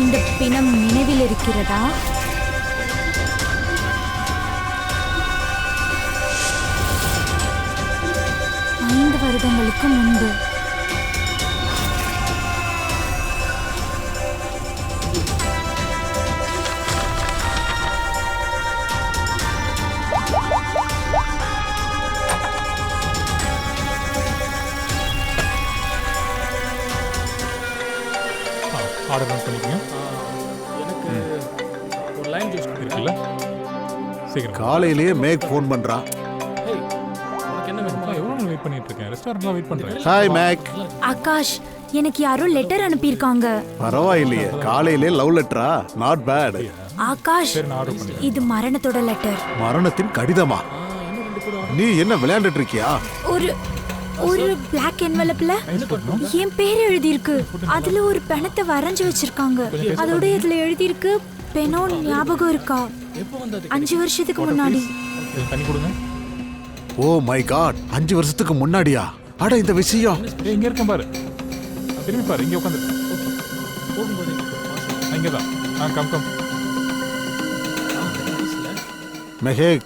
இந்த பிணம் நினைவில் இருக்கிறதா? ஐந்து வருடங்களுக்கு முன்பு ஆர்டர் நோட் பண்ணிக்கங்க. எனக்கு ஒரு லைம் ஜூஸ் இருக்குல்ல? சீக்கிரம். காலையிலேயே மேக் ஃபோன் பண்றான். ஏய், உனக்கு என்ன வேணும்? எவ்வளோ நாள் வெயிட் பண்ணிட்டு இருக்கேன், ரெஸ்டாரண்ட்ல வெயிட் பண்றேன். Hi make. ஆகாஷ், எனக்கு யாரோ லெட்டர் அனுப்பியிருக்காங்க. பரவாயில்லையே, காலையிலே லவ் லெட்டரா? Not bad. ஆகாஷ், சரி, நான் ஆர்டர் பண்ணி. இது மரணத்தோட லெட்டர். மரணத்தின் கடிதமா? நீ என்ன விளையாண்டுட்டு இருக்கியா? ஒரு ஒரு பிளாக் என்வலப்ல என் பேர் எழுதியிருக்கு. அதுல ஒரு பிணத்தை வரைஞ்சு வச்சிருக்காங்க. அதோட இதுல எழுதியிருக்கு பெனோ ஞாபகம் இருக்கா? 5 வருஷத்துக்கு முன்னாடி. தண்ணி கொடுங்க. ஓ மை காட், 5 வருஷத்துக்கு முன்னாடியா? அட இந்த விஷயம். இங்க இருக்கேன் பாரு, திரும்பி பாரு, இங்க உட்காந்து. போகும்போது இங்க தான். Come come. மெஹேக்,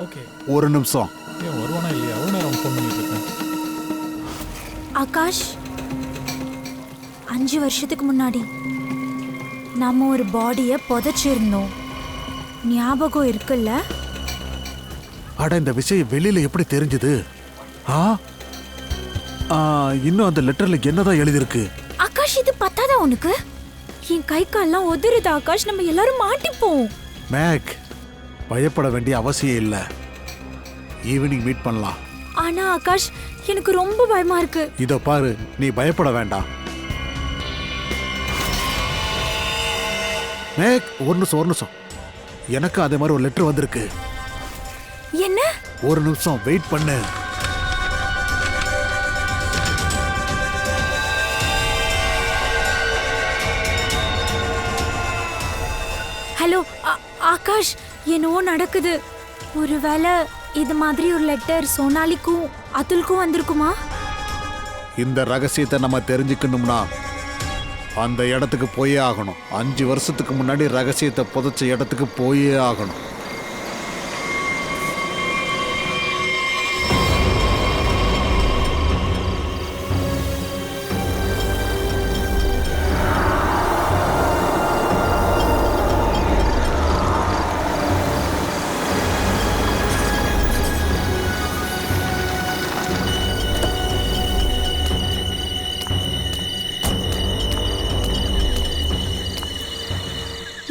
ஓகே, ஒரு நிமிஷம். ஏன் வருவானா இல்லையா? அவ்வளோ நேரம் ஃபோன் பண்ணிட்டு இருக்கேன். ஆகாஷ், 5 வருஷத்துக்கு முன்னாடி நம்ம ஒரு பாடியை புதைச்சிருந்தோம். ஞாபகம் இருக்குல்ல? அட இந்த விஷயம் வெளியில எப்படி தெரிஞ்சது? ஆ இன்னும் அந்த லெட்டர்ல என்னதான் எழுதிருக்கு? ஆகாஷ், இது பத்தாதா உனக்கு? என் கை கால்லாம் உதிருது ஆகாஷ். நம்ம எல்லாரும் மாட்டிப்போம். மேக், பயப்பட வேண்டிய அவசியம் இல்லை. ஈவினிங் மீட் பண்ணலாம். ஆனா ஆகாஷ், எனக்கு ரொம்ப பயமா இருக்கு. இத பாரு, நீ பயப்பட வேண்டாம். மேக், ஒரு நிமிஷம். எனக்கு அதே மாதிரி ஒரு லெட்டர் வந்திருக்கு. என்ன? ஒரு நிமிஷம் வெயிட் பண்ணு. ஹலோ ஆகாஷ், என்னவோ நடக்குது. ஒருவேளை இது மாதிரி ஒரு லெட்டர் சோனாலிக்கும் அதுல்க்கும் வந்திருக்குமா? இந்த ரகசியத்தை நம்ம தெரிஞ்சுக்கணும்னா அந்த இடத்துக்கு போயே ஆகணும். 5 வருஷத்துக்கு முன்னாடி ரகசியத்தை புதைச்ச இடத்துக்கு போயே ஆகணும்.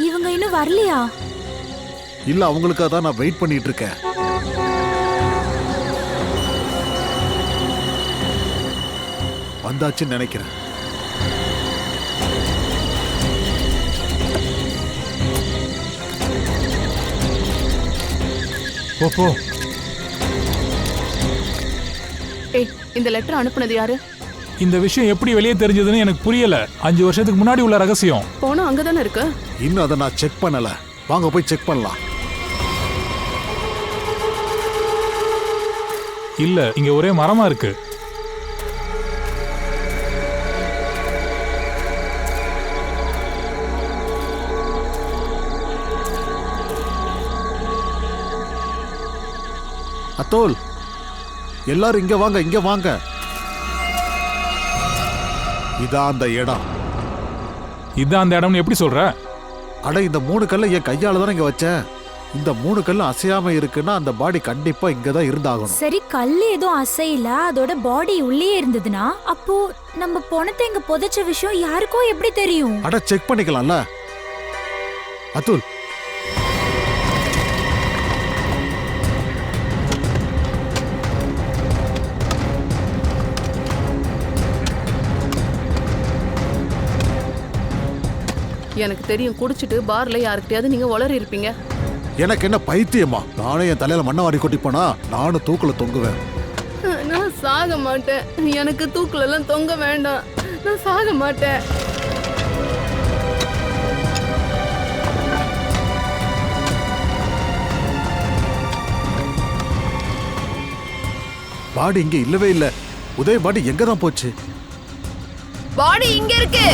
இவங்க இன்னும் வரலையா? இல்ல, அவங்களுக்காக தான் நான் வெயிட் பண்ணிட்டு இருக்கேன். வந்தாச்சுன்னு நினைக்கிறேன். போ. ஏய், இந்த லெட்டர் அனுப்புனது யாரு? இந்த விஷயம் எப்படி வெளியே தெரிஞ்சதுன்னு எனக்கு புரியல. 5 வருஷத்துக்கு முன்னாடி உள்ள ரகசியம். போனா அங்கதானே இருக்கு. இன்னும் அதை நான் செக் பண்ணல. வாங்க போய் செக் பண்ணலாம். இல்ல, இங்க ஒரே மரமா இருக்கு. அத்தோல், எல்லாரும் இங்க வாங்க. இதான் அந்த இடம். இதான் அந்த இடம்னு எப்படி சொல்ற? அட, இந்த 3 கல்லை என் கையால தானே இங்க வச்சேன். இந்த 3 கல்லு அசையாம இருக்குன்னா அந்த பாடி கண்டிப்பா இங்கதான் இருந்தாகணும். சரி, கல்லு எதுவும் அசையில, அதோட பாடி உள்ளே இருந்ததுன்னா அப்போ நம்ம பணத்தை இங்க புதைச்ச விஷயம் யாருக்கோ எப்படி தெரியும்? அட, செக் பண்ணிக்கலாம்ல. அத்துல், எனக்கு தெரியும், குடிச்சிட்டு பார்ல யாருக்கிட்டயாவது நீங்க உளறி இருப்பீங்க. எனக்கு என்ன பைத்தியமா? நானே என் தலையில மண்ணை வாரி கொட்டி போனா நானும் தூக்குல தொங்குவேன். நான் சாக மாட்டேன். எனக்கு தூக்குல எல்லாம் தொங்க வேண்டாம். நான் சாக மாட்டேன். பாடி இங்க இல்லவே இல்ல. உதய் பாடி எங்க தான் போச்சு? பாடி இங்க இருக்கு.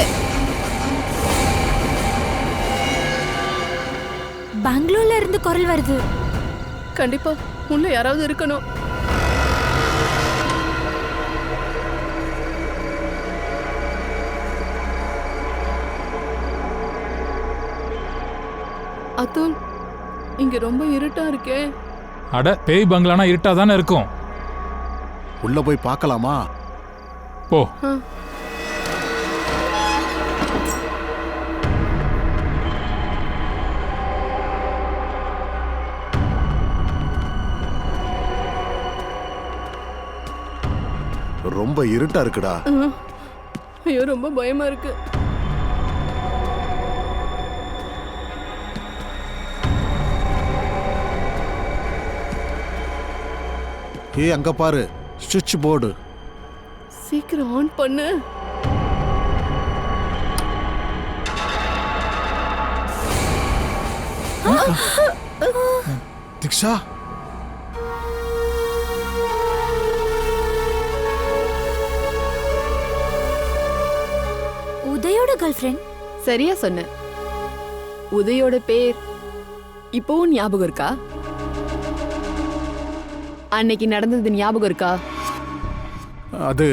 பெங்களூர்ல இருந்து குரல் வருது. கண்டிப்பா உள்ள யாராவது இருக்கணும். அதுல், இங்க ரொம்ப இருட்டா இருக்கே. அட பேய் பங்களானா இருட்டா தானே இருக்கும். உள்ள போய் பார்க்கலாமா? போ. ரொம்ப இருட்டா இருக்குடா. ஐயோ ரொம்ப பயமா இருக்கு. ஏய் அங்க பாரு, சுவிட்ச் போர்டு. சீக்கிரம் ஆன் பண்ணு. திக்ஷா, உதயோட கேர்ள் ஃப்ரெண்ட். சரியா சொன்ன. உதயோட பேர் இப்போவும் ஞாபகம் இருக்கா? அன்னைக்கு நடந்தது ஞாபகம் இருக்கா? அது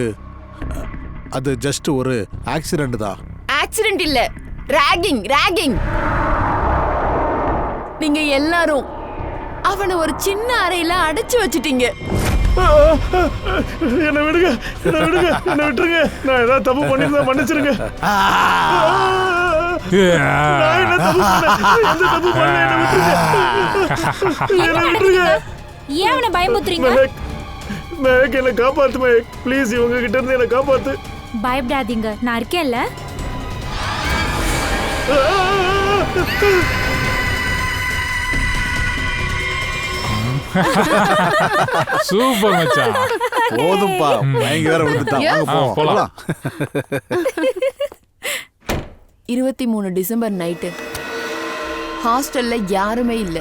அது ஜஸ்ட் ஒரு ஆக்சிடென்ட் தான். ஆக்சிடென்ட் இல்ல, ராகிங். ராகிங். நீங்க எல்லாரும் அவனை ஒரு சின்ன அறையில அடைச்சு வச்சிட்டீங்க. என்ன விடுங்க, என்ன விடுங்க, என்ன விட்டுருங்க. நான் ஏதாவது தப்பு பண்ணிருந்தா மன்னிச்சிருங்க. நான் என்ன தப்பு பண்ணேன்? எந்த தப்பு பண்ணல, என்ன விட்டுருங்க. என்ன விட்டுருங்க. ஏன் அவனை பயமுத்துறீங்க? மெஹக், மெஹக் என்ன காப்பாத்து மெஹக். ப்ளீஸ் இவங்க கிட்ட இருந்து என்ன காப்பாத்து. பயப்படாதீங்க, நான் இருக்கேன்ல. சூப்பர் மச்சான். போதும்பா, மயங்கி வேற விழுந்துட்டான். வாங்க ஆ, போலாம். 23 டிசம்பர் நைட்டு ஹாஸ்டல்ல யாருமே இல்ல.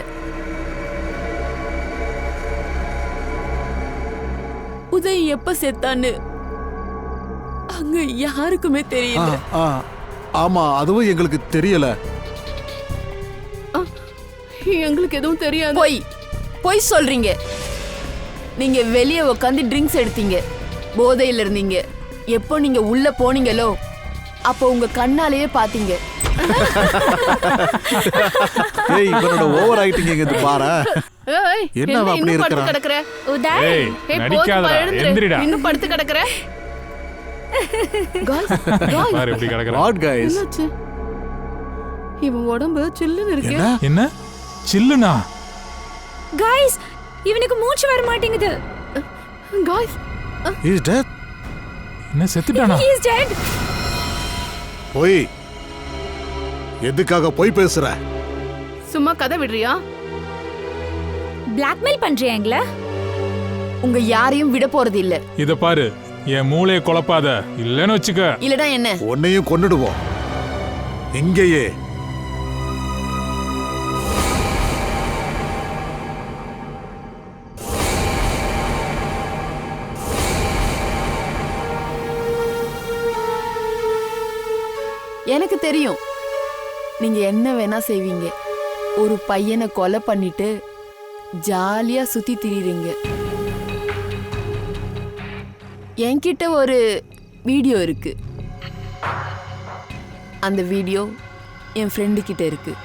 உதய் எப்ப செத்தான்னு அங்க யாருக்குமே தெரியல. ஆமா, அதுவும் எங்களுக்கு தெரியல. எங்களுக்கு எதுவும் தெரியாது. போய் சொல்றீங்க. நீங்க வெளியே உட்காந்து ட்ரிங்க்ஸ் எடுத்தீங்க, போதையில இருந்தீங்க. எப்போ நீங்க உள்ள போனீங்களோ அப்போ உங்க கண்ணாலேயே பாத்தீங்க. ஏய், இவனோட ஓவர் ஆக்டிங் எங்க இது பாரு. என்ன அவன் அப்படி இருக்கறான்? உதய், ஏய் நடிக்காதடா, எந்திரிடா. இன்னும் படுத்து கிடக்குற. பாரு எப்படி கிடக்குறான். What guys? என்னாச்சு? இவன் உடம்பு சில்லுன்னு இருக்கு. என்ன சில்லுனா? गाइस, இவனுக்கு மூச்சு வர மாட்டேங்குது. Guys, He is dead. என்ன செத்துட்டானா? He is dead. போய் எதுக்காக போய் பேசுற? சும்மா கதை விடுறியா? பிளாக்மெயில் பண்றியா எங்கள? உங்க யாரையும் விட போறது இல்ல. இத பாரு, என் மூளையை குழப்பாத. இல்லன்னு வச்சுக்க. இல்லடா என்ன? உன்னையும் கொன்னுடுவோம் இங்கேயே. எனக்கு தெரியும் நீங்க என்ன வேணா செய்வீங்க. ஒரு பையனை கொலை பண்ணிட்டு ஜாலியா சுத்தி திரியுறீங்க. என்கிட்ட ஒரு வீடியோ இருக்கு. அந்த வீடியோ என் ஃப்ரெண்டு கிட்ட இருக்கு.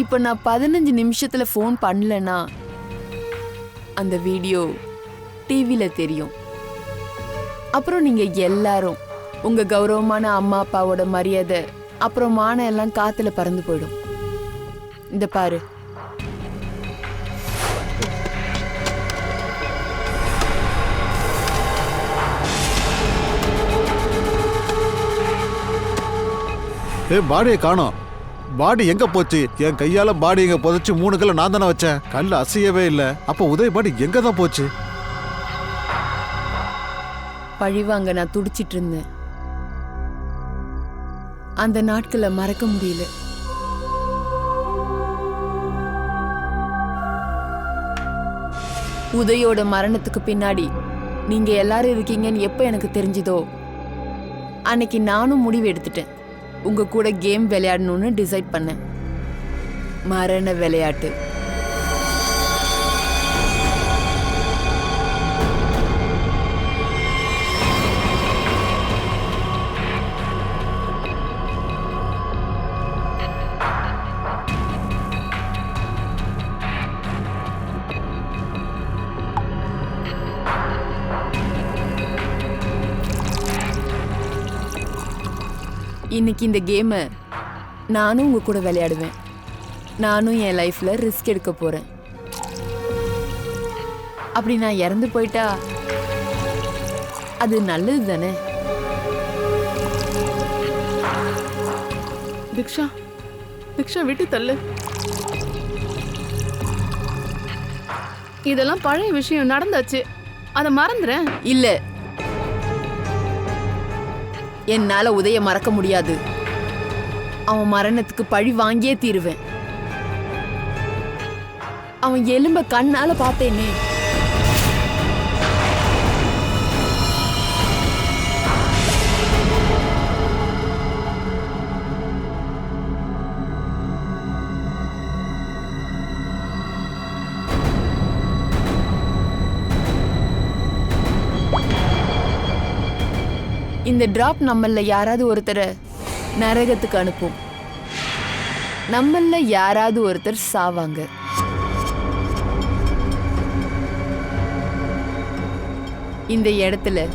இப்போ நான் 15 நிமிஷத்துல ஃபோன் பண்ணலன்னா அந்த வீடியோ டிவியில தெரியும். அப்புறம் நீங்க எல்லாரும் உங்க கௌரவமான அம்மா அப்பாவோட மரியாதை அப்புறம் மானம் எல்லாம் காத்துல பறந்து போயிடும். இந்த பாரு. பாடியை காணோம். பாடி எங்க போச்சு? என் கையால பாடி எங்க புதைச்சு 3 கல்ல நான் தானே வச்சேன். கல் அசையவே இல்லை. அப்ப உதய் பாடி எங்க தான் போச்சு? பழிவாங்க நான் துடிச்சிட்டு இருந்தேன். அந்த நாட்களை மறக்க முடியல. உதயோட மரணத்துக்கு பின்னாடி நீங்க எல்லாரும் இருக்கீங்கன்னு எப்போ எனக்கு தெரிஞ்சுதோ அன்னைக்கு நானும் முடிவு எடுத்துட்டேன். உங்க கூட கேம் விளையாடணும்னு டிசைட் பண்ணேன். மரண விளையாட்டு. இன்னைக்கு இந்த கேமை நானும் உங்க கூட விளையாடுவேன். நானும் என் லைஃப்ல ரிஸ்க் எடுக்க போறேன். அப்படி நான் இறந்து போயிட்டா அது நல்லது தானே? திக்ஷா, திக்ஷா விட்டு தள்ளு. இதெல்லாம் பழைய விஷயம், நடந்தாச்சு. அதை மறந்துறேன். இல்ல, என்னால உதய மறக்க முடியாது. அவன் மரணத்துக்கு பழி வாங்கியே தீருவேன். அவன் எலும்ப கண்ணால பார்த்தேனே. இந்த டிராப் நம்மள யாராவது ஒருத்தரை நரகத்துக்கு அனுப்பும். நம்மள யாராவது ஒருத்தர் சாவாங்க. இந்த இடத்துல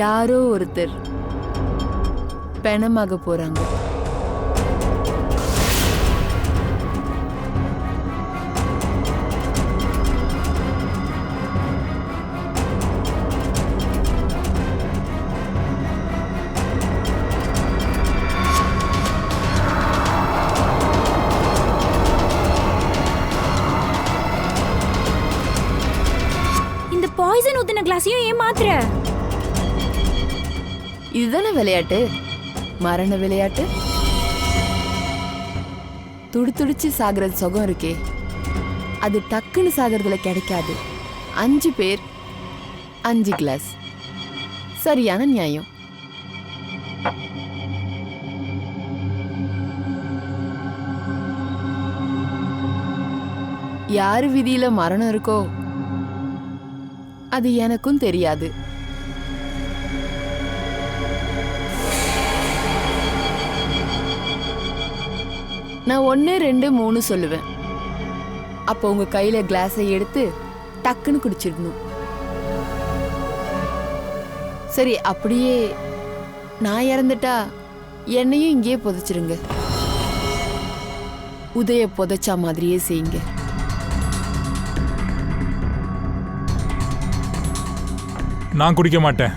யாரோ ஒருத்தர் பெணமாக போறாங்க. பாய்சன் ஊத்தின கிளாஸையும் ஏமாத்துற. இதுதானே விளையாட்டு, மரண விளையாட்டு. துடிச்சு சாகிறது சுகம் இருக்கே, அது டக்குன்னு சாகிறதுல கிடைக்காது. 5 பேர் 5 கிளாஸ், சரியான நியாயம். யாரு விதியில மரணம் இருக்கோ அது எனக்கும் தெரியாது. நான் 1 2 3 சொல்லுவேன். அப்போ உங்க கையில கிளாஸை எடுத்து டக்குன்னு குடிச்சிடணும். சரி, அப்படியே நான் இறந்துட்டா என்னையும் இங்கேயே புதைச்சிருங்க. உதய புதைச்சா மாதிரியே செய்யுங்க. நான் குடிக்க மாட்டேன்.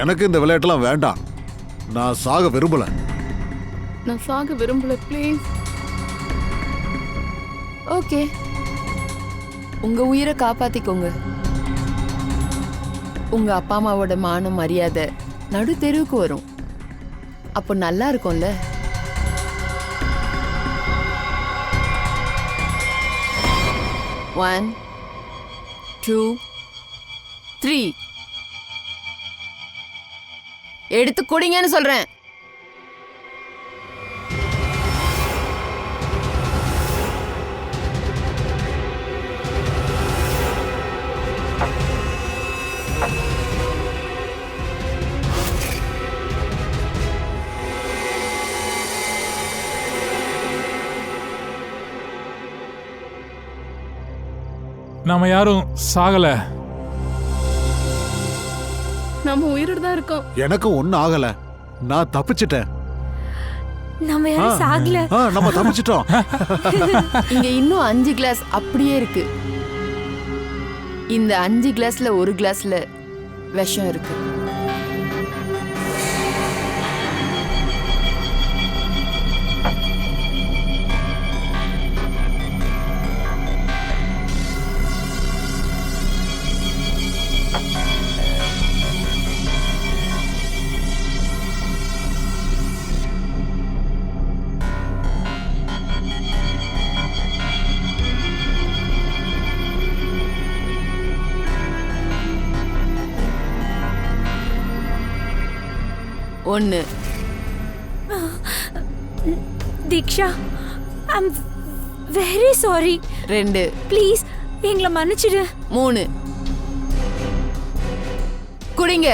எனக்கு இந்த விளையாட்டுலாம் வேண்டாம். நான் சாக விரும்பல. நான் சாக விரும்பல, ப்ளீஸ். ஓகே, உங்க உயிரை காப்பாத்திக்கோங்க. உங்க அப்பா அம்மாவோட மான மரியாதை நடு தெருவுக்கு வரும். அப்போ நல்லா இருக்கும்ல. One, 2, 3. எடுத்து குடிங்கன்னு சொல்றேன். நாம யாரும் சாகல. நம்ம உயிரோட தான் இருக்கோம். எனக்கு ஒன்னும் ஆகல. நான் தப்பிச்சிட்டேன். நம்ம யாரும் சாகல. நம்ம தப்பிச்சிட்டோம். இங்க இன்னும் 5 கிளாஸ் அப்படியே இருக்கு. இந்த 5 கிளாஸ்ல ஒரு கிளாஸ்ல விஷம் இருக்கு. 1. தீக்ஷா, ஐம் வெரி சாரி. 2. ப்ளீஸ் எங்களை மன்னிச்சிடு. 3. குடிங்க.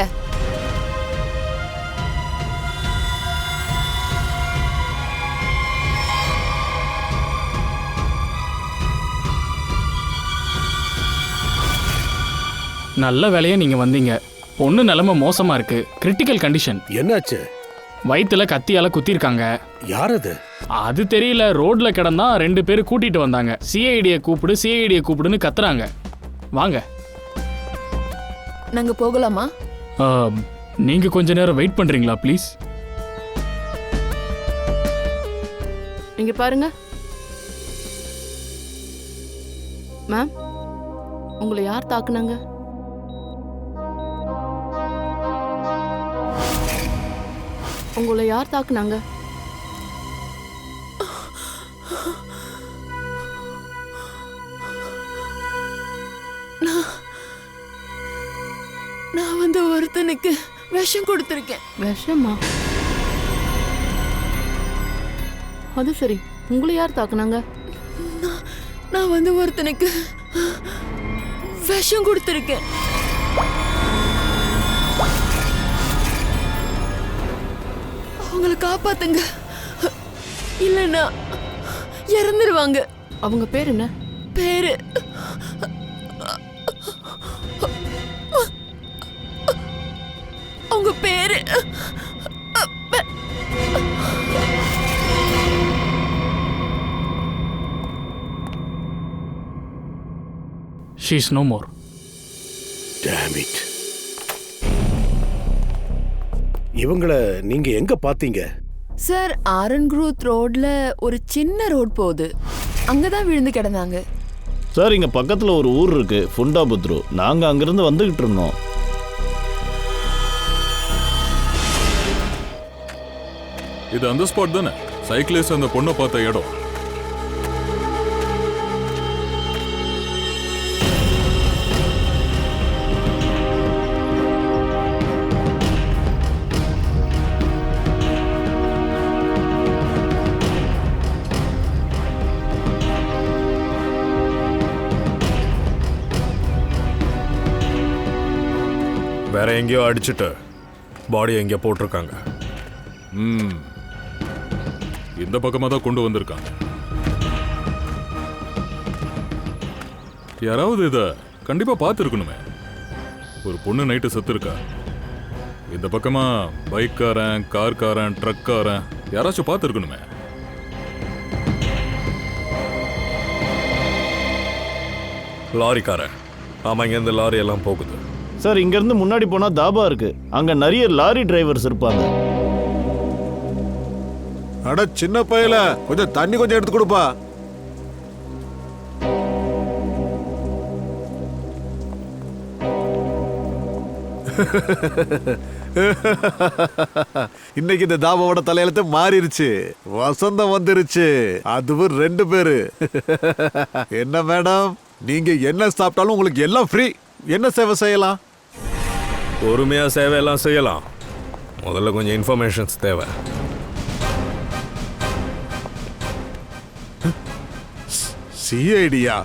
நல்ல வேலையா நீங்க வந்தீங்க. பொண்ணு நிலைமை மோசமா இருக்கு. Critical condition. என்னாச்சு? வயித்துல கத்தியால குத்திருக்காங்க. யார் அது? அது தெரியல. ரோட்ல கிடந்தா 2 பேர் கூட்டிட்டு வந்தாங்க. சிஐடியை கூப்பிடுன்னு கத்துறாங்க. வாங்க. நாங்க போகலாமா? நீங்க கொஞ்ச நேரம் வெயிட் பண்றீங்களா ப்ளீஸ்? இங்க பாருங்க மேம், உங்களை யார் தாக்குனாங்க? உங்களை யார் தாக்குனாங்க? நான் வந்து ஒருத்தனுக்கு விஷம் கொடுத்துருக்கேன். விஷமா? அது சரி, உங்களை யார் தாக்குனாங்க? நான் வந்து ஒருத்தனுக்கு விஷம் கொடுத்துருக்கேன். அவங்கள காப்பாத்துங்க, இல்லைன்னா இறந்துருவாங்க. அவங்க பேர் என்ன? பேரு அவங்க பேரு She is no more. Damn it. இவங்கள நீங்க எங்க பாத்தீங்க? சார், ஆரன்குரூத் ரோட்ல ஒரு சின்ன ரோட் போகுது, அங்கதான் விழுந்து கிடந்தாங்க. சார், இங்க பக்கத்துல ஒரு ஊர் இருக்கு, ஃபுண்டாபுத்ரு. நாங்க அங்கிருந்து வந்துகிட்டு இருந்தோம். இது அந்த ஸ்பாட் தானே? சைக்கிளிஸ்ட் அந்த பொண்ணை பார்த்த இடம். வேற எங்கேயோ அடிச்சுட்டு பாடி எங்கேயோ போட்டிருக்காங்க. இந்த பக்கமாக தான் கொண்டு வந்திருக்காங்க. யாராவது இதை கண்டிப்பா பார்த்துருக்கணுமே. ஒரு பொண்ணு நைட்டு செத்து இருக்கா. இந்த பக்கமா பைக்காரன், கார்காரன், ட்ரக்காரன் யாராச்சும் பார்த்துருக்கணுமே. லாரிக்காரன். ஆமா, இங்கேருந்து லாரி எல்லாம் போகுது. சார், இங்கிருந்து முன்னாடி போனா தாபா இருக்கு, அங்க நிறைய லாரி டிரைவர்ஸ் இருப்பாங்க. அட சின்ன பையல, கொஞ்சம் தண்ணி கொஞ்சம் எடுத்து கொடுப்பா. இன்னைக்கு இந்த தாபாவோட தலையெழுத்து மாறிடுச்சு. வசந்தம் வந்துருச்சு. அதுவும் 2 பேரு. என்ன மேடம், நீங்க என்ன சாப்பிட்டாலும் உங்களுக்கு எல்லாம் ஃப்ரீ. என்ன சேவை செய்யலாம்? பொறுமையா சேவையெல்லாம் செய்யலாம். முதல்ல கொஞ்சம் இன்ஃபர்மேஷன்ஸ் தேவை. சிஐடியா?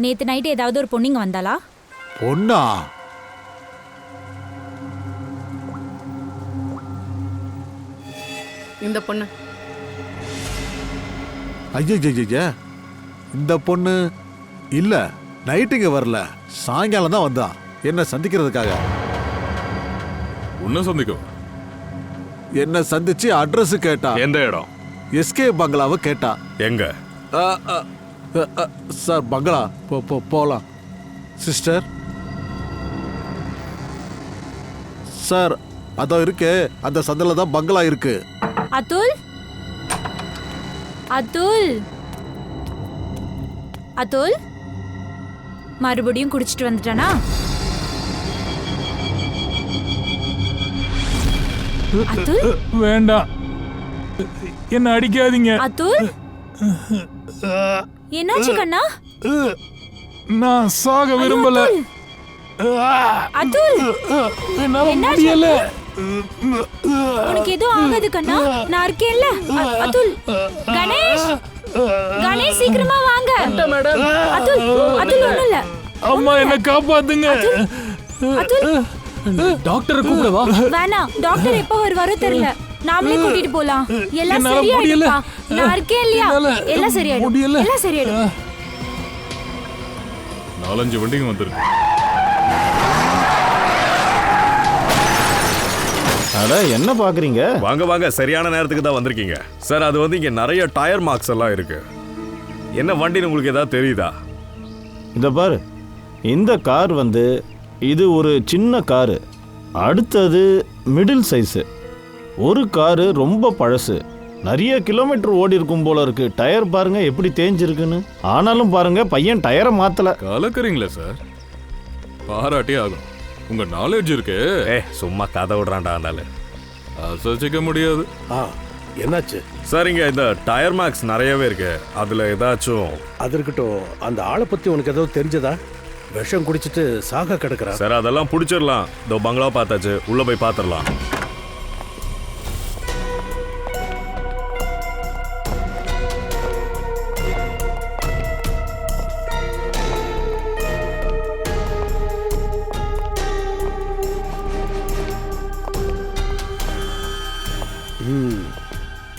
நேத்து நைட் ஏதாவது ஒரு பொண்ணுங்க வந்தாளா? பொண்ணா? இந்த பொண்ணு. ஐயா, இந்த பொண்ணு இல்ல. நைட்டுங்க வரல, சாயங்காலம் தான் வந்தா என்ன சந்திக்கிறதுக்காக. உன்ன சந்திக்க? என்ன சந்திச்சு அட்ரஸ் கேட்டா. எந்த இடம்? எஸ்கே பங்களாவை கேட்டா. எங்க? சார், பங்களா போலாம். சிஸ்டர் சார், அதோ இருக்கு, அந்த சந்தில தான் பங்களா இருக்கு. அதுல், அதுல், அதுல் மறுபடியும் குடிச்சிட்டு வந்துட்டானா? அதுல், வேண்டாம், என்ன அடிக்காதீங்க. அதுல், என்னாச்சு கண்ணா? நான் சாக விரும்பல. அதுல், என்னால என்னாச்சு? முடியல. உனக்கு எதுவும் ஆகாது கண்ணா, நான் இருக்கேன்ல. அதுல், கணேஷ், கணேஷ் சீக்கிரமா வாங்க. மேடம், அதுல், அதுல் ஒண்ணும் இல்ல. அம்மா என்ன காப்பாத்துங்க. அதுல், டாக்டரை கூப்பிடவா? வேணாம், டாக்டர் எப்ப வருவாரோ தெரியல. நாமளே கூட்டிட்டு போலாம். எல்லாம் என்னால முடியல. சரியாயிடும்பா. நான் இருக்கேன் இல்லையா? என்னால எல்லாம் சரியாயிடும். முடியல. எல்லாம் சரியாயிடும். 4-5 வண்டிங்க வந்திருக்கு. அட என்ன பாக்குறீங்க? வாங்க வாங்க, சரியான நேரத்துக்கு தான் வந்திருக்கீங்க சார். அது வந்து இங்க நிறைய டயர் மார்க்ஸ் எல்லாம் இருக்கு. என்ன வண்டின்னு உங்களுக்கு ஏதாவது தெரியுதா? இத பாரு, இந்த கார் வந்து இது ஒரு சின்ன காரு, அடுத்தது மிடில் சைஸு, ஒரு காரு ரொம்ப பழசு, நிறைய கிலோமீட்டர் ஓடி இருக்கும் போல இருக்கு. டயர் பாருங்க எப்படி தேஞ்சிருக்குன்னு. ஆனாலும் பாருங்க பையன் டயரை மாத்தல. கலக்குறீங்களா சார்? பாராட்டே ஆகும். உங்க நாலேஜ் இருக்கு. சும்மா கதை விடுறான்டா இருந்தாலும் அசைச்சிக்க முடியாது. என்னாச்சு சார்? இங்க இந்த டயர் மார்க்ஸ் நிறையவே இருக்கு. அதுல ஏதாச்சும் அது இருக்கட்டும். அந்த ஆளை பத்தி உனக்கு ஏதாவது தெரிஞ்சதா? விஷம் குடிச்சிட்டு சாக கிடக்குறா. சார் அதெல்லாம் பிடிச்சிடலாம். இதோ பங்களா பார்த்தாச்சு, உள்ள போய் பார்த்துடலாம்.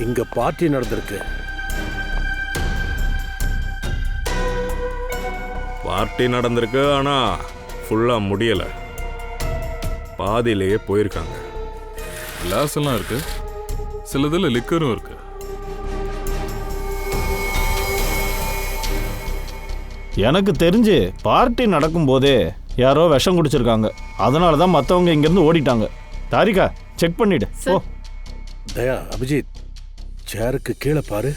இங்க பார்ட்டி நடந்திருக்கு. பார்ட்டி நடந்திருக்கு, ஆனா ஃபுல்லா முடியல, பாதியிலேயே போயிருக்காங்க. கிளாஸ் எல்லாம் இருக்கு, சிலதுல லிக்கரும் இருக்கு. எனக்கு தெரிஞ்சு பார்ட்டி நடக்கும் போதே யாரோ விஷம் குடிச்சிருக்காங்க. அதனால தான் மற்றவங்க இங்கேருந்து ஓடிட்டாங்க. தாரிகா செக் பண்ணிடு. ஓ தயா, அபிஜித், சேருக்கு கீழே பாரு.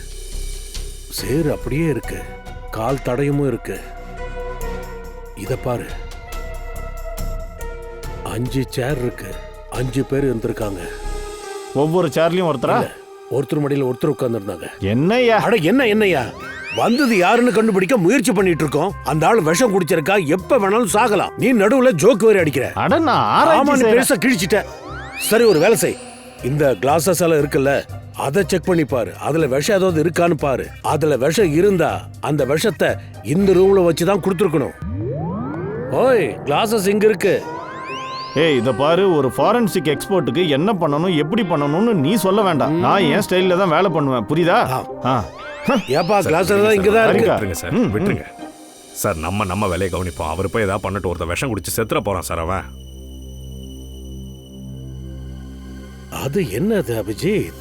சேரு அப்படியே இருக்கு, கால் தடயமும் இருக்கு. இத பாரு, 5 சேர் இருக்கு, 5 பேர் இருந்திருக்காங்க. ஒவ்வொரு சேர்லயும் ஒருத்தரா? ஒருத்தர் மடியில ஒருத்தர் உட்கார்ந்து இருந்தாங்க. என்னையா? அட என்னையா வந்தது யாருன்னு கண்டுபிடிக்க முயற்சி பண்ணிட்டு இருக்கோம். அந்த ஆள் விஷம் குடிச்சிருக்கா, எப்ப வேணாலும் சாகலாம். நீ நடுவுல ஜோக் வேற அடிக்கிற. அட நான் ஆராய்ச்சி பெருசா கிழிச்சிட்ட. சரி, ஒரு வேலை செய். இந்த கிளாஸஸ் எல்லாம் இருக்குல்ல, அதை செக் பண்ணி பாரு. அதுல விஷம் ஏதாவது இருக்கான்னு பாரு. அதுல விஷம் இருந்தா அந்த விஷத்தை இந்த ரூம்ல வச்சுதான் கொடுத்துருக்கணும். ஓய், கிளாஸஸ் இங்க இருக்கு. ஏய் இத பாரு, ஒரு ஃபாரன்சிக் எக்ஸ்பர்ட்டுக்கு என்ன பண்ணணும் எப்படி பண்ணணும்னு நீ சொல்ல வேண்டாம். நான் என் ஸ்டைல்ல தான் வேலை பண்ணுவேன், புரியுதா? ஏப்பா, கிளாஸ் எல்லாம் இங்க தான் இருக்கு. விட்டுருங்க சார், விட்டுருங்க சார். நம்ம வேலையை கவனிப்போம். அவர் போய் ஏதாவது பண்ணிட்டு ஒருத்தர் விஷம் குடிச்சு செத்துற போறான் சார். அவன் அது என்னது அபிஜித்?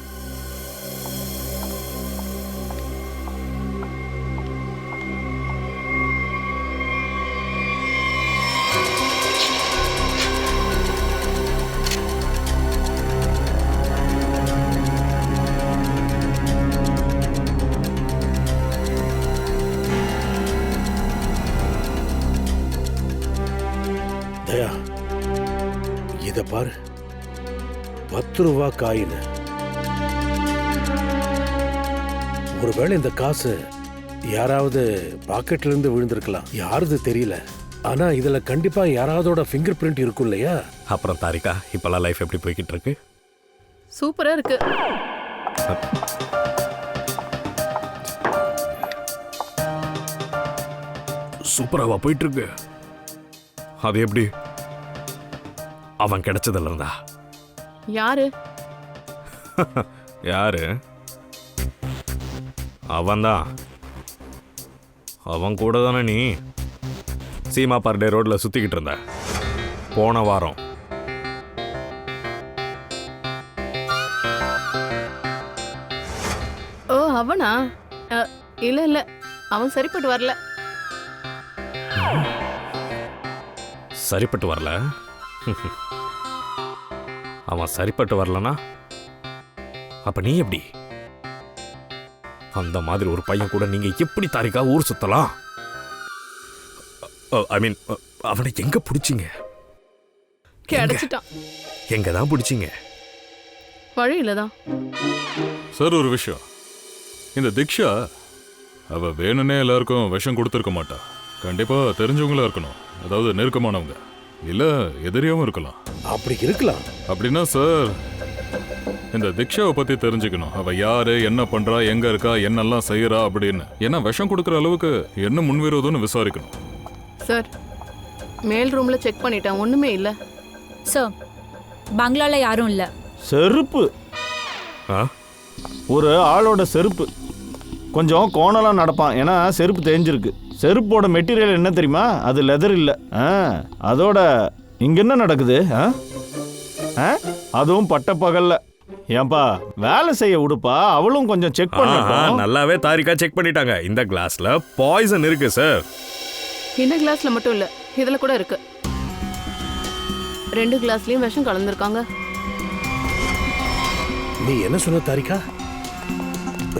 தயா, இத பாரு, 10 ரூபா காயின். ஒருவேளை இந்த காசு யாராவது பாக்கெட்ல இருந்து விழுந்திருக்கலாம். யாருது தெரியல. ஆனா இதுல கண்டிப்பா யாராவதோட ஃபிங்கர் பிரிண்ட் இருக்கும் இல்லையா? அப்புறம் தாரிகா, இப்பெல்லாம் லைஃப் எப்படி போய்கிட்டு இருக்கு? சூப்பரா இருக்கு. சூப்பராவா போயிட்டு இருக்கு? அது எப்படி? அவன் கிடைச்சதுல இருந்தா? யாரு? யாரு? அவன்தான். அவன் கூட தானே நீ சீமா பர்டே ரோட்ல சுத்திக்கிட்டு இருந்த போன வாரம். ஓ அவனா? இல்ல அவன் சரிப்பட்டு வரல. சரிப்பட்டு வரல? அவன் சரிப்பட்டு வரலனா அப்ப நீ எப்படி? அந்த மாதிரி ஒரு பையன் கூட நீங்க எப்படி தாரிகா ஊர் சுத்தலாம்? ஐ மீன், அவனை எங்க பிடிச்சிங்க? கிடைச்சிட்டான். எங்க தான் பிடிச்சிங்க? வழியில தான். சார், ஒரு விஷயம். இந்த திக்ஷா அவ வேணும்னே எல்லாருக்கும் விஷம் கொடுத்துருக்க மாட்டா. கண்டிப்பா தெரிஞ்சவங்களா இருக்கணும், அதாவது நெருக்கமானவங்க, இல்ல எதிரியாவும் இருக்கலாம். அப்படி இருக்கலாம். அப்படின்னா சார் இந்த திக்ஷாவை பத்தி தெரிஞ்சுக்கணும். அவ யாரு, என்ன பண்றா, எங்க இருக்கா, என்னெல்லாம் செய்யறா அப்படின்னு. ஏன்னா விஷம் கொடுக்குற அளவுக்கு என்ன முன்விரோதம்னு விசாரிக்கணும். சார் மேல் ரூம்ல செக் பண்ணிட்டேன், ஒண்ணுமே இல்ல. சார் பங்களால யாரும் இல்ல. செருப்பு, ஆ? ஒரு ஆளோட செருப்பு. கொஞ்சம் கோணலாம் நடப்பான், ஏன்னா செருப்பு தேஞ்சிருக்கு. செருப்போட மெட்டீரியல் என்ன தெரியுமா? அது லெதர் இல்லை. அதோட இங்க என்ன நடக்குது? அதுவும் பட்ட பகல்ல. ஏன்பா வேலை செய்ய விடுப்பா, அவளும் கொஞ்சம் செக் பண்ணட்டும். நல்லாவே தாரிகா செக் பண்ணிட்டாங்க. இந்த கிளாஸ்ல பாய்சன் இருக்கு சார். இந்த கிளாஸ்ல மட்டும் இல்ல, இதுல கூட இருக்கு. 2 கிளாஸ்லயும் விஷம் கலந்துருக்காங்க. நீ என்ன சொன்ன தாரிகா?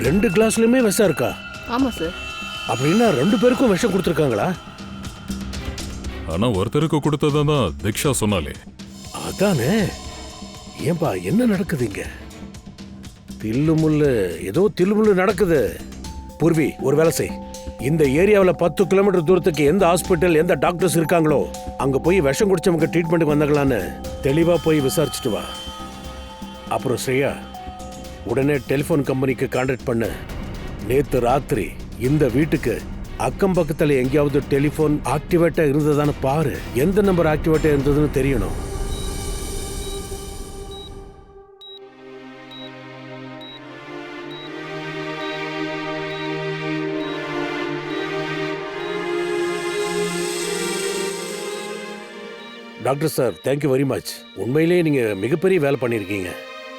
2 கிளாஸ்லயுமே விஷம் இருக்கா? ஆமா சார். அப்படின்னா 2 பேருக்கும் விஷம் கொடுத்துருக்காங்களா? ஆனா ஒருத்தருக்கு கொடுத்ததான் திக்ஷா சொன்னாலே. அதானே. ஏன்பா என்ன நடக்குது இங்க? தில்லுமுள்ளு, ஏதோ தில்லுமுள்ளு நடக்குது. பூர்வி, ஒரு வேலை செய். இந்த ஏரியாவில் 10 கிலோமீட்டர் தூரத்துக்கு எந்த ஹாஸ்பிட்டல், எந்த டாக்டர்ஸ் இருக்காங்களோ அங்க போய் விஷம் குடிச்சவங்க ட்ரீட்மெண்ட்டுக்கு வந்தாங்களான்னு தெளிவா போய் விசாரிச்சுட்டு வா. அப்புறம் ஸ்ரேயா, உடனே டெலிஃபோன் கம்பெனிக்கு கான்டாக்ட் பண்ணு. நேத்து ராத்திரி இந்த வீட்டுக்கு அக்கம் பக்கத்துல எங்கேயாவது டெலிஃபோன் ஆக்டிவேட்டா இருந்ததான்னு பாரு. எந்த நம்பர் ஆக்டிவேட்டா இருந்ததுன்னு தெரியணும். Doctor sir, thank you very much. உண்மையிலேயே நீங்க மிகப்பெரிய வேலை பண்ணியிருக்கீங்க.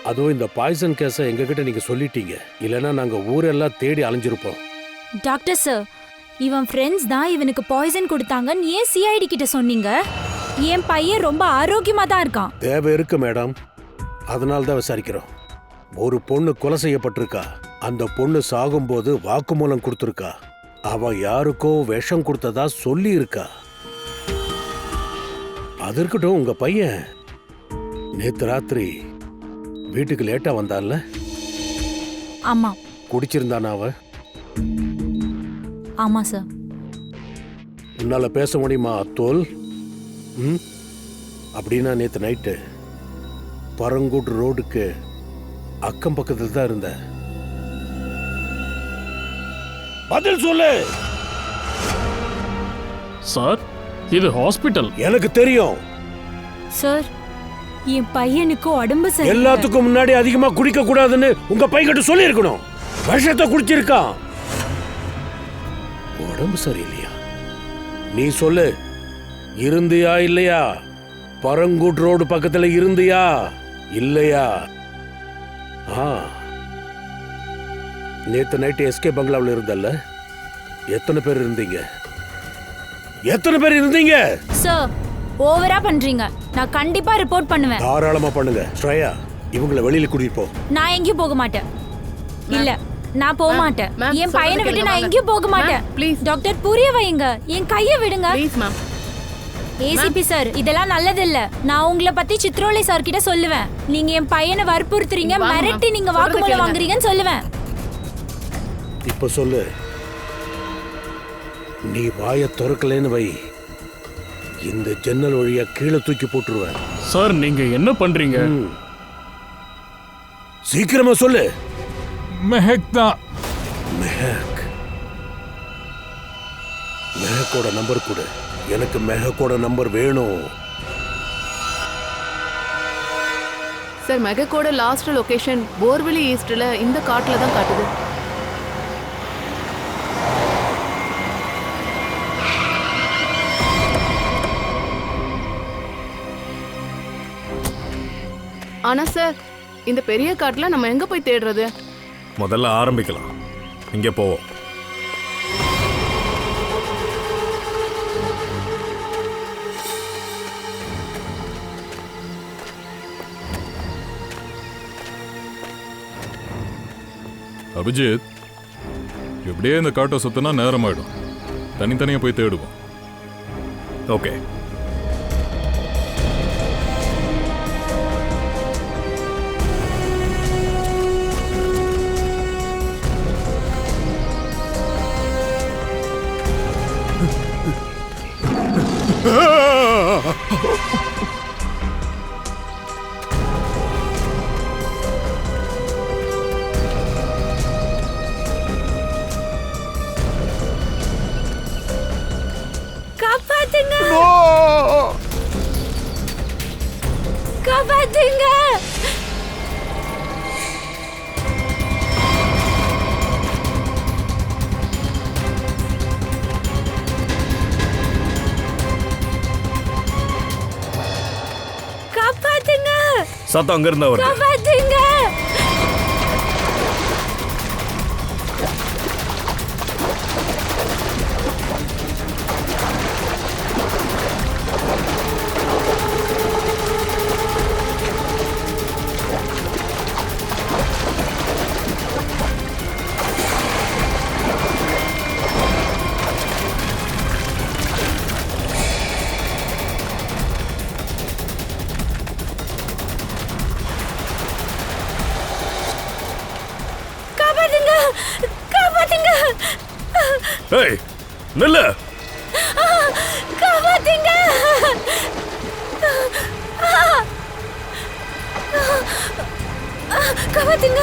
அதுவும் இந்த பாய்சன் கேஸை எங்ககிட்ட நீங்க சொல்லிட்டீங்க. இல்லைன்னா நாங்க ஊரெல்லாம் தேடி அலைஞ்சிருப்போம். டாக்டர் சார், இவன் ஃப்ரெண்ட்ஸ் தான் இவனுக்கு பாய்சன் கொடுத்தாங்கன்னு ஏன் சிஐடி கிட்ட சொன்னீங்க? என் பையன் ரொம்ப ஆரோக்கியமா தான் இருக்கான். தேவை இருக்கு மேடம், அதனால தான் விசாரிக்கிறோம். ஒரு பொண்ணு கொலை செய்யப்பட்டிருக்கா. அந்த பொண்ணு சாகும்போது வாக்குமூலம் கொடுத்துருக்கா. அவ யாருக்கோ விஷம் கொடுத்ததா சொல்லி இருக்கா. அது இருக்கட்டும், உங்க பையன் நேத்து ராத்திரி வீட்டுக்கு லேட்டா வந்தான்ல? ஆமா. குடிச்சிருந்தானா அவ? ஆமா சார். உன்னால பேச முடியுமா அத்தோல்? அப்படின்னா நேத்து நைட்டு பரங்கூட் ரோடுக்கு அக்கம் பக்கத்தில் தான் இருந்த. பதில் சொல்லு சார். இது ஹாஸ்பிட்டல். எனக்கு தெரியும் சார். என் பையனுக்கு உடம்பு சரி. எல்லாத்துக்கும் முன்னாடி அதிகமா குடிக்க கூடாதுன்னு உங்க பையன்கிட்ட சொல்லி இருக்கணும். விஷத்தை குடிச்சிருக்கான். உடம்பு சரியில்லையா? நீ சொல்லு, இருந்தியா இல்லையா? பரங்கூட் ரோடு பக்கத்துல இருந்தியா இல்லையா? நேத்து நைட்டு எஸ்கே பங்களாவில் இருந்தல்ல? எத்தனை பேர் இருந்தீங்க? எத்தனை பேர் இருந்தீங்க? சார், ஓவரா பண்றீங்க. நான் கண்டிப்பா ரிப்போர்ட் பண்ணுவேன். தாராளமா பண்ணுங்க. ஸ்ரேயா, இவங்களை வெளியில கூட்டிட்டு போ. நான் எங்கேயும் போக மாட்டேன். இல்ல, நான் போக மாட்டேன். என் பையனை விட்டு நான் எங்கேயும் போக மாட்டேன். ப்ளீஸ் டாக்டர், புரிய வைங்க. என் கையை விடுங்க ப்ளீஸ். மேம், ஏசிபி சார், இதெல்லாம் நல்லது இல்ல. நான் உங்களை பத்தி சித்ரோலை சார் கிட்ட சொல்லுவேன். நீங்க என் பையனை வற்புறுத்துறீங்க, மிரட்டி நீங்க வாக்குமூலம் வாங்குறீங்கன்னு சொல்லுவேன். இப்ப சொல்லு, நீ வாயை திறக்கலன்னு வை, இந்த ஜன்னல் வழியா கீழே தூக்கி போட்டுருவேன். சார், நீங்க என்ன பண்றீங்க? சீக்கிரமா சொல்லு. மெஹக் தான். மெஹக். மெஹக்கோட நம்பர் கொடு. எனக்கு மெஹக்கோட நம்பர் வேணும். சார், மெஹக்கோட லாஸ்ட் லொகேஷன் போர்வெளி ஈஸ்ட்ல இந்த காட்டுல தான் காட்டுது. ஆனா சார், இந்த பெரிய காட்டுல நம்ம எங்க போய் தேடுறது? முதல்ல ஆரம்பிக்கலாம். இங்க போவோம். அபிஜித், இப்படியே இந்த காட்டை சுத்தினா நேரமாயிடும். தனித்தனியா போய் தேடுவோம். ஓகே. காப்பாத்துங்க. காப்பாத்துங்க. சத்தம் அங்க இருந்தா வருது. காப்பாத்துங்க. காப்பாத்துங்க. ஏய் நில்லு. காப்பாத்துங்க. காப்பாத்துங்க.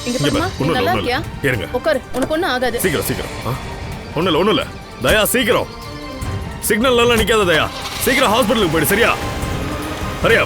இங்க இங்க பாருமா, பாரு, நீ ஒண்ணும் நல்லா இல்ல, இருக்கியா? இருங்க. உட்காரு, உனக்கு ஒண்ணும் ஆகாது. சீக்கிரம் சீக்கிரம். ஒண்ணும் இல்ல தயா சீக்கிரம். சிக்னல் எல்லாம் நிக்காத தயா. சீக்கிரம் ஹாஸ்பிட்டலுக்கு போயிடு. சரியா? சரியா?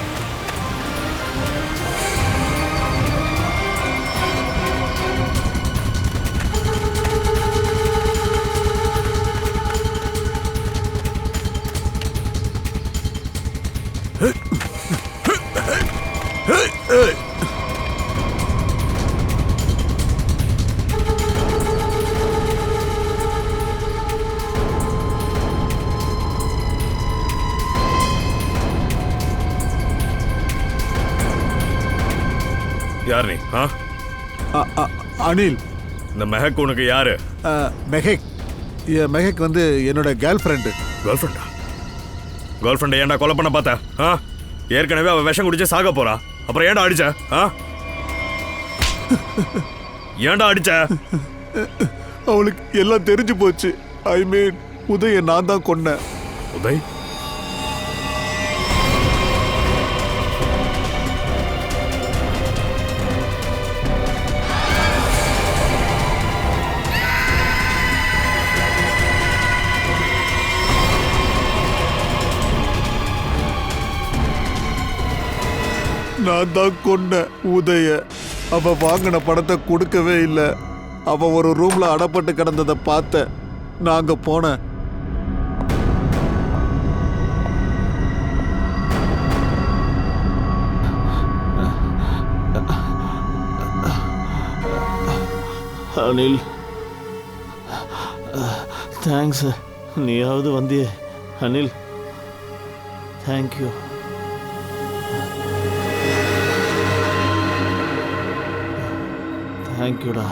யார் நீ? அனில். இந்த மெஹக் உனக்கு யாரு? மெஹக். மெஹக் வந்து என்னோட கேர்ள் ஃப்ரெண்டு. கேர்ள் ஃப்ரெண்டா? கேர்ள் ஃப்ரெண்டை ஏன்டா கொலை பண்ண பார்த்த? ஏற்கனவே அவ விஷம் குடிச்சு சாக போறா. அப்புறம் ஏன்டா அடிச்ச? ஏன்டா அடிச்ச? அவளுக்கு எல்லாம் தெரிஞ்சு போச்சு. ஐ மீன் உதய நான் தான் கொன்னேன். உதய்? நான் தான் கொன்ன உதய. அவ வாங்கின பணத்தை கொடுக்கவே இல்லை. அவ ஒரு ரூம்ல அடப்பட்டு கிடந்ததை பார்த்த. நான் அங்க போனேன். அனில், தேங்க்ஸ். நீயாவது வந்தியே அனில். தேங்க்யூ. தேங்க்யூடா.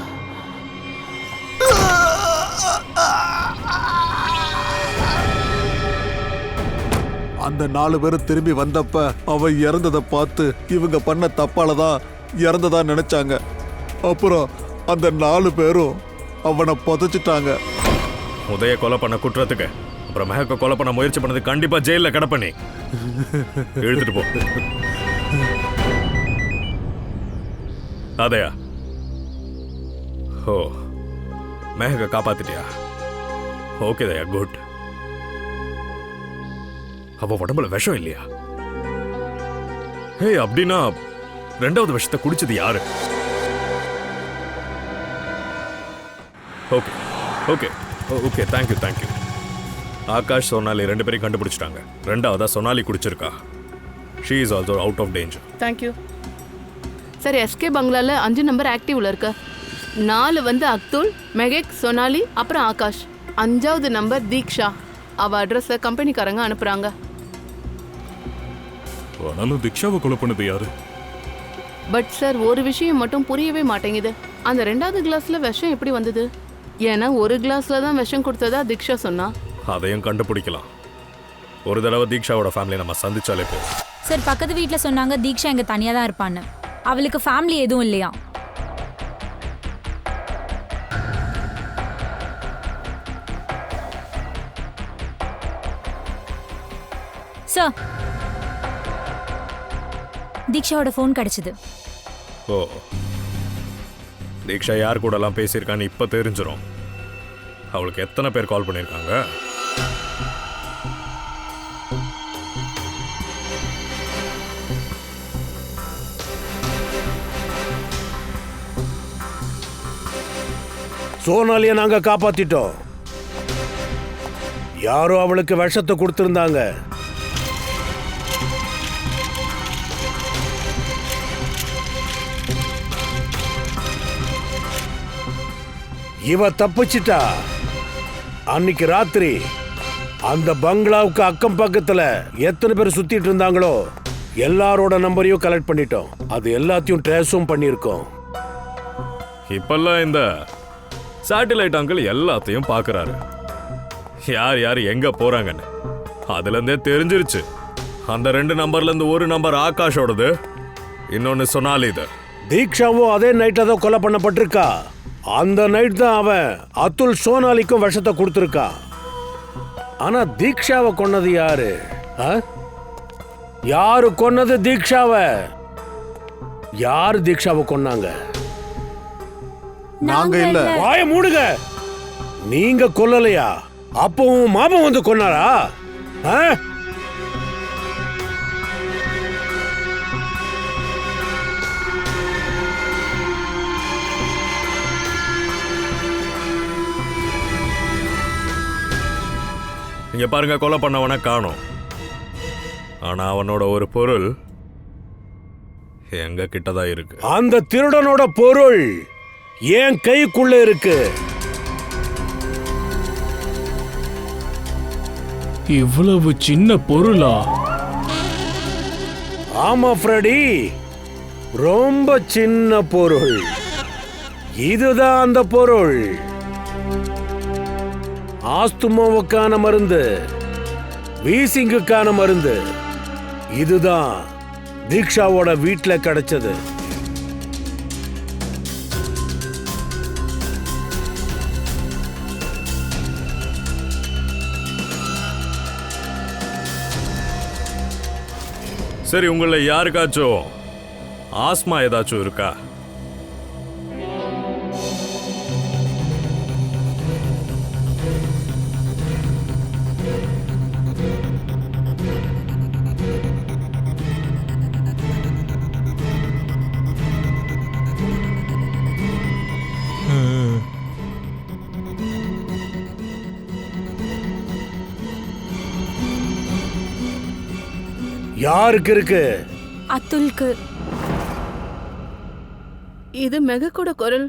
அந்த 4 பேரும் திரும்பி வந்தப்ப அவ இறந்ததை பார்த்து இவங்க பண்ண தப்பாலதான் இறந்ததா நினைச்சாங்க. அப்புறம் அந்த 4 பேரும் அவனை புதைச்சிட்டாங்க. உதய கொலை பண்ண குற்றத்துக்கு அப்புறம் மெஹக்க கொலை பண்ண முயற்சி பண்ணது கண்டிப்பா ஜெயில கிடப்பண்ணி எழுதிட்டு போ. அதையா? ஓ, மெஹக்க காப்பாத்திட்டியா? ஓகே தயா, குட். அவ உடம்புல விஷம் இல்லையா? ஹே, அப்படின்னா 2வது விஷத்தை குடிச்சது யாரு? Okay okay okay, thank you thank you. Akash, Sonali 2 பேரையும் கண்டுபிடிச்சிட்டாங்க. 2வதா சோனாலி குடிச்சிருக்கா. She is also out of danger. Thank you. Sir, SK பங்களால 5 நம்பர் ஆக்டிவ்ல இருக்கு. 4 வந்து அக்துல், மெஹக், சோனாலி, அப்புறம் ஆகாஷ். 5வது நம்பர் தீக்ஷா. அவ அட்ரஸை கம்பெனிக்காரங்க அனுப்புறாங்க. ஆனாலும் தீக்ஷாவை கொலை பண்ணது யாரு? பட் சார், ஒரு விஷயம் மட்டும் புரியவே மாட்டேங்குது. அந்த 2வது கிளாஸ்ல விஷம் எப்படி வந்தது? ஏன்னா ஒரு கிளாஸ்ல தான் விஷம் கொடுத்ததா தீக்ஷா சொன்னா. அதையும் கண்டுபிடிக்கலாம். ஒரு தடவை தீக்ஷாவோட ஃபேமிலி நம்ம சந்திச்சாலே போதும். சார், பக்கத்து வீட்டில் சொன்னாங்க தீக்ஷா இங்கே தனியாக தான் இருப்பான்னு. அவளுக்கு ஃபேமிலி எதுவும் இல்லையா? சார், தீக்ஷாவோட ஃபோன் கிடைச்சது. ஓ, தீக்ஷா யார் கூடலாம் பேசியிருக்கான்னு இப்போ தெரிஞ்சிடும். அவளுக்கு எத்தனை பேர் கால் பண்ணியிருக்காங்க? சோனாலியை நாங்க காப்பாத்திட்டோம். யாரோ அவளுக்கு விஷத்தை கொடுத்திருந்தாங்க. இவ தப்பிச்சிட்டா. அன்னைக்கு ராத்திரி அந்த பங்களாவுக்கு அக்கம் பக்கத்துல எத்தனை பேர் சுத்திட்டு இருந்தாங்களோ எல்லாரோட நம்பரையும் கலெக்ட் பண்ணிட்டோம். அது எல்லாத்தையும் ட்ரேஸும் பண்ணியிருக்கோம். இப்பெல்லாம் இந்த சேட்டலைட் அங்கிள் எல்லாத்தையும் பார்க்குறாரு. யார் யார் எங்க போறாங்கன்னு அதுலேருந்தே தெரிஞ்சிருச்சு. அந்த 2 நம்பர்லேருந்து ஒரு நம்பர் ஆகாஷோடது, இன்னொன்று சொனாலிது. தீக்ஷாவும் அதே நைட்ல தான் கொலை பண்ணப்பட்டிருக்கா. அந்த நைட் தான் அவன் அதுல் சோனாலிக்கும் விஷத்தை கொடுத்துருக்கா. ஆனா தீக்ஷாவை கொன்னது யாரு? யாரு கொன்னது தீக்ஷாவை? யாரு தீக்ஷாவை கொன்னாங்க? நாங்க இல்ல. வாய மூடுங்க. நீங்க கொல்லலையா? அப்பவும் மாமா வந்து கொன்னாரா? இங்க பாருங்க, கொலை பண்ணவன காணோம். ஆனா அவனோட ஒரு பொருள் எங்க கிட்டதான் இருக்கு. அந்த திருடனோட பொருள் என் கைக்குள்ள இருக்கு. இவ்வளவு சின்ன பொருளா? ஆமா ஃப்ரெடி, ரொம்ப சின்ன பொருள். இதுதான் அந்த பொருள். ஆஸ்துமாவுக்கான மருந்து, வீசிங்குக்கான மருந்து. இதுதான் தீக்ஷாவோட வீட்டுல கிடைச்சது. சரி, உங்களை யாருக்காச்சும் ஆஸ்மா ஏதாச்சும் இருக்கா? யாருக்கு இருக்கு? அதுல்க்கு. இது மெஹக்கோட குரல்.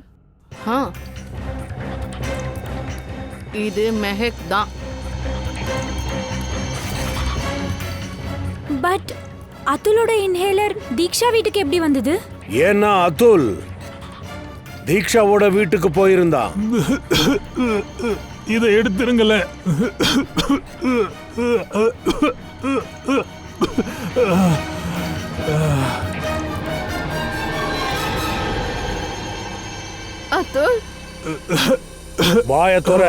இது மெஹக் தான். பட் அதுலோட இன்ஹேலர் தீக்ஷா வீட்டுக்கு எப்படி வந்தது? ஏன்னா அதுல் தீக்ஷாவோட வீட்டுக்கு போயிருந்தான். இதை எடுத்துருங்கள. அதுல், வாய தோற.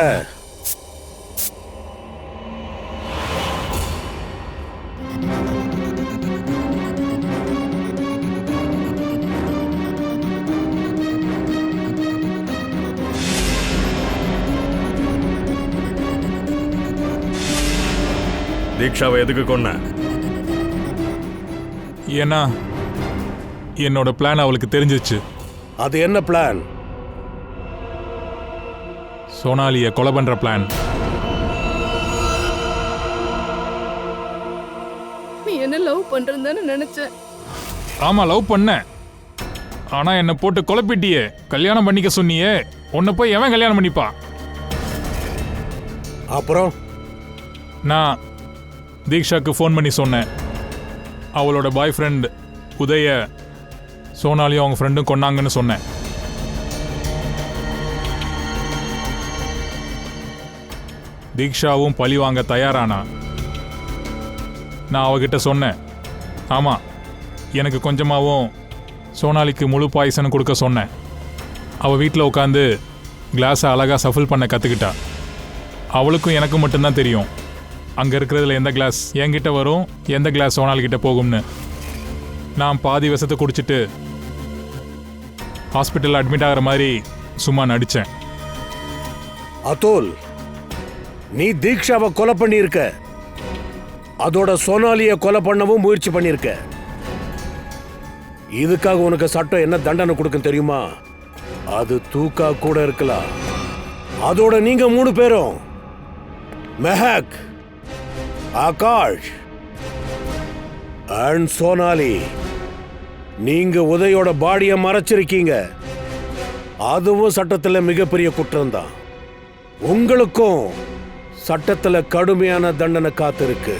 தீக்ஷாவை எதுக்கு கொன்ன? ஏன்னா என்னோட பிளான் அவளுக்கு தெரிஞ்சிச்சு. அது என்ன பிளான்? சோனாலியை கொலை பண்ற பிளான். நீ என்ன லவ் பண்றேன்னு நினைச்சேன். ஆமா, லவ் பண்ண. ஆனா என்ன போட்டு குழப்பிட்டியே. கல்யாணம் பண்ணிக்க சொன்னியே, உன்னை போய் எவன் கல்யாணம் பண்ணிப்பா? அப்புறம் நான் தீக்ஷாக்கு ஃபோன் பண்ணி சொன்னேன். அவளோட பாய் ஃப்ரெண்ட் உதய சோனாலியும் அவங்க ஃப்ரெண்டும் கொன்னாங்கன்னு சொன்னேன். தீக்ஷாவும் பழி வாங்க தயாரானா. நான் அவகிட்ட சொன்னேன், ஆமாம், எனக்கு கொஞ்சமாகவும் சோனாலிக்கு முழு பாய்சனும் கொடுக்க சொன்னேன். அவள் வீட்டில் உட்காந்து கிளாஸை அழகாக சஃபில் பண்ண கற்றுக்கிட்டா. அவளுக்கும் எனக்கும் மட்டும்தான் தெரியும். அங்கே இருக்கிறதுல எந்த கிளாஸ் என்கிட்ட வரும், எந்த கிளாஸ் சோனால் கிட்ட போகும்னு. நான் பாதி விஷத்தை குடிச்சிட்டு ஹாஸ்பிட்டலில் அட்மிட் ஆகிற மாதிரி சும்மா நடித்தேன். அதுல், நீ தீக்ஷாவை கொலை பண்ணியிருக்க, அதோட சோனாலியை கொலை பண்ணவும் முயற்சி பண்ணியிருக்க. இதுக்காக உனக்கு சட்டம் என்ன தண்டனை கொடுக்கும் தெரியுமா? அது தூக்கா கூட இருக்கலாம். அதோட நீங்க 3 பேரும் மெஹக், ஆகாஷ் அண்ட் சோனாலி, நீங்க உதயோட பாடியை மறைச்சிருக்கீங்க. அதுவும் சட்டத்துல மிகப்பெரிய குற்றம் தான். உங்களுக்கும் சட்டத்துல கடுமையான தண்டனை காத்திருக்கு.